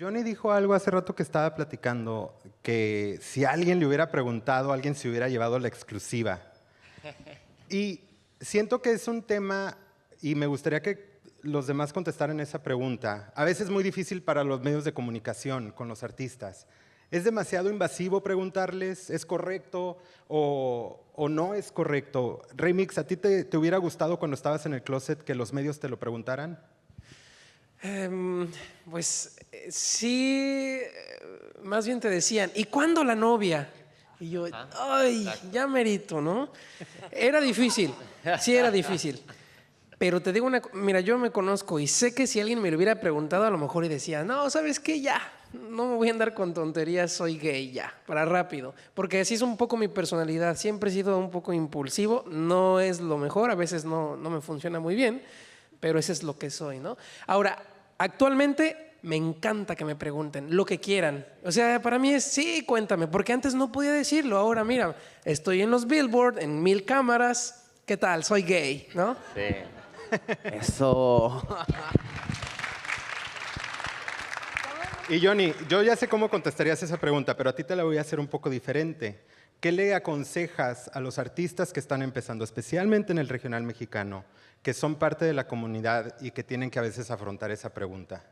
Johnny dijo algo hace rato que estaba platicando, que si alguien le hubiera preguntado, alguien se hubiera llevado la exclusiva. Y siento que es un tema, y me gustaría que los demás contestaran esa pregunta. A veces es muy difícil para los medios de comunicación con los artistas. ¿Es demasiado invasivo preguntarles? ¿Es correcto o no es correcto? Remix, ¿a ti te hubiera gustado cuando estabas en el closet que los medios te lo preguntaran? Sí, más bien te decían, ¿y cuándo la novia? Y yo, ay, ya merito, ¿no? Era difícil, sí era difícil. Pero te digo mira, yo me conozco y sé que si alguien me lo hubiera preguntado, a lo mejor y decía, no, ¿sabes qué? Ya, no me voy a andar con tonterías, soy gay, ya, para rápido. Porque así es un poco mi personalidad, siempre he sido un poco impulsivo, no es lo mejor, a veces no me funciona muy bien, pero ese es lo que soy, ¿no? Ahora, actualmente me encanta que me pregunten lo que quieran. O sea, para mí es, sí, cuéntame, porque antes no podía decirlo. Ahora, mira, estoy en los Billboard, en 1000 cámaras, ¿qué tal? Soy gay, ¿no? Sí. Eso. Y Johnny, yo ya sé cómo contestarías esa pregunta, pero a ti te la voy a hacer un poco diferente. ¿Qué le aconsejas a los artistas que están empezando, especialmente en el regional mexicano, que son parte de la comunidad y que tienen que a veces afrontar esa pregunta?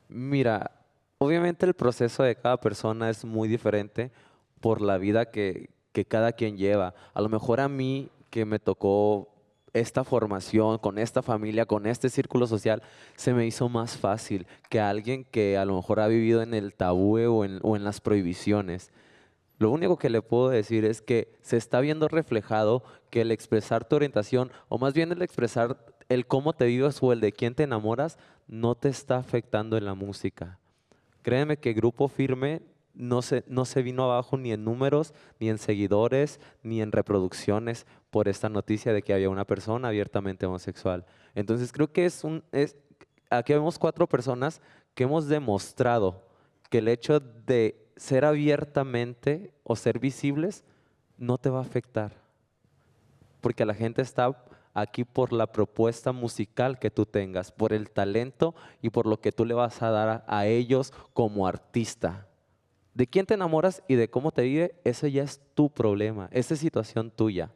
Mira, obviamente el proceso de cada persona es muy diferente por la vida que cada quien lleva. A lo mejor a mí que me tocó esta formación, con esta familia, con este círculo social, se me hizo más fácil que a alguien que a lo mejor ha vivido en el tabú o en las prohibiciones. Lo único que le puedo decir es que se está viendo reflejado que el expresar tu orientación, o más bien el expresar el cómo te vives o el de quién te enamoras, no te está afectando en la música. Créeme que Grupo Firme no se vino abajo ni en números, ni en seguidores, ni en reproducciones por esta noticia de que había una persona abiertamente homosexual. Entonces creo que aquí vemos 4 personas que hemos demostrado que el hecho de ser abiertamente o ser visibles no te va a afectar, porque la gente está aquí por la propuesta musical que tú tengas, por el talento y por lo que tú le vas a dar a ellos como artista. De quién te enamoras y de cómo te vive, eso ya es tu problema, esa es situación tuya.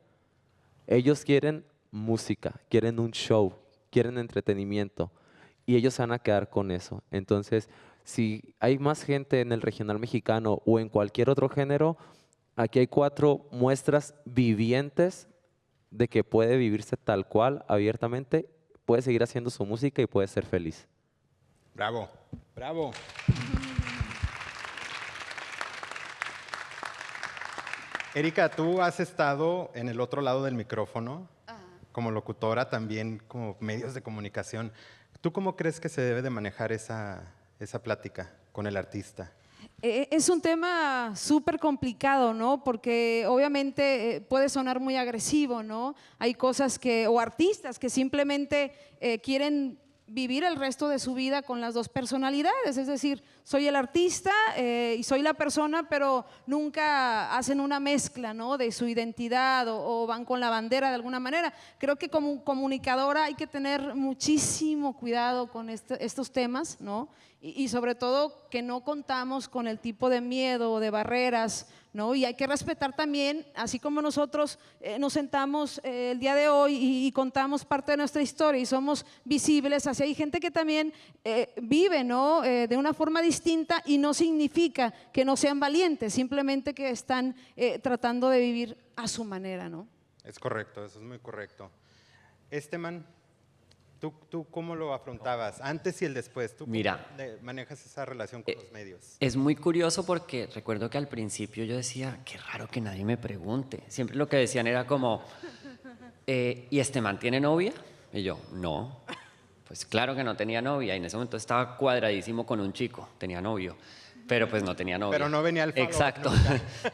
Ellos quieren música, quieren un show, quieren entretenimiento y ellos se van a quedar con eso. Entonces, si hay más gente en el regional mexicano o en cualquier otro género, aquí hay 4 muestras vivientes de que puede vivirse tal cual, abiertamente, puede seguir haciendo su música y puede ser feliz. Bravo, bravo. Erika, tú has estado en el otro lado del micrófono, como locutora, también como medios de comunicación. ¿Tú cómo crees que se debe de manejar esa plática con el artista? Es un tema súper complicado, ¿no? Porque obviamente puede sonar muy agresivo, ¿no? Hay cosas o artistas que simplemente quieren vivir el resto de su vida con las dos personalidades, es decir, soy el artista y soy la persona, pero nunca hacen una mezcla, ¿no? De su identidad o van con la bandera de alguna manera. Creo que como comunicadora hay que tener muchísimo cuidado con estos temas, ¿no? Y sobre todo que no contamos con el tipo de miedo o de barreras, ¿no? Y hay que respetar también, así como nosotros nos sentamos el día de hoy y contamos parte de nuestra historia y somos visibles, así hay gente que también vive, ¿no? De una forma distinta y no significa que no sean valientes, simplemente que están tratando de vivir a su manera, ¿no? Es correcto, eso es muy correcto. Esteban, ¿tú cómo lo afrontabas? Antes y el después. ¿Tú Mira, cómo manejas esa relación con los medios? es muy curioso porque recuerdo que al principio yo decía, qué raro que nadie me pregunte. Siempre lo que decían era como, ¿y este man tiene novia? Y yo, no. Pues claro que no tenía novia. Y en ese momento estaba cuadradísimo con un chico, tenía novio, pero pues no tenía novia. Pero no venía al follow. Exacto.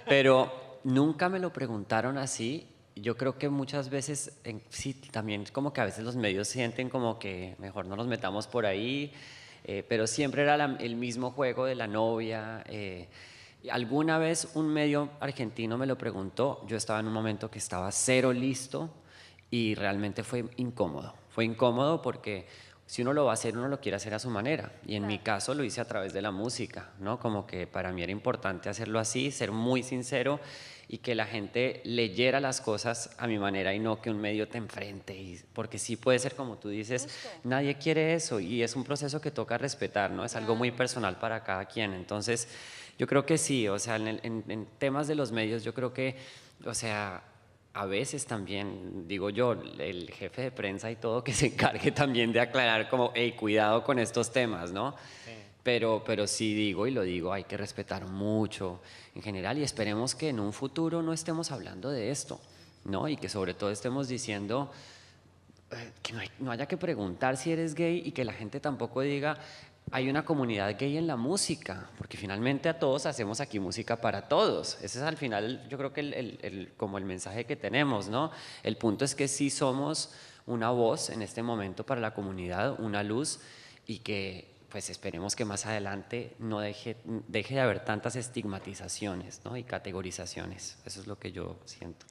Pero nunca me lo preguntaron así. Yo creo que muchas veces, sí, también como que a veces los medios sienten como que mejor no nos metamos por ahí, pero siempre era el mismo juego de la novia. Alguna vez un medio argentino me lo preguntó, yo estaba en un momento que estaba cero listo y realmente fue incómodo. Fue incómodo porque si uno lo va a hacer, uno lo quiere hacer a su manera. Y en mi caso lo hice a través de la música, ¿no? Como que para mí era importante hacerlo así, ser muy sincero y que la gente leyera las cosas a mi manera y no que un medio te enfrente. Porque sí puede ser como tú dices, nadie quiere eso y es un proceso que toca respetar, ¿no? Es algo muy personal para cada quien. Entonces, yo creo que sí, o sea, en temas de los medios, yo creo que, o sea, a veces también, digo yo, el jefe de prensa y todo que se encargue también de aclarar como, hey, cuidado con estos temas, ¿no? Sí. Pero sí digo y lo digo, hay que respetar mucho en general y esperemos que en un futuro no estemos hablando de esto, ¿no? Y que sobre todo estemos diciendo que no haya que preguntar si eres gay y que la gente tampoco diga, hay una comunidad gay en la música, porque finalmente a todos hacemos aquí música para todos. Ese es al final, yo creo que como el mensaje que tenemos, ¿no? El punto es que sí somos una voz en este momento para la comunidad, una luz, y que pues esperemos que más adelante no deje de haber tantas estigmatizaciones, ¿no? Y categorizaciones. Eso es lo que yo siento.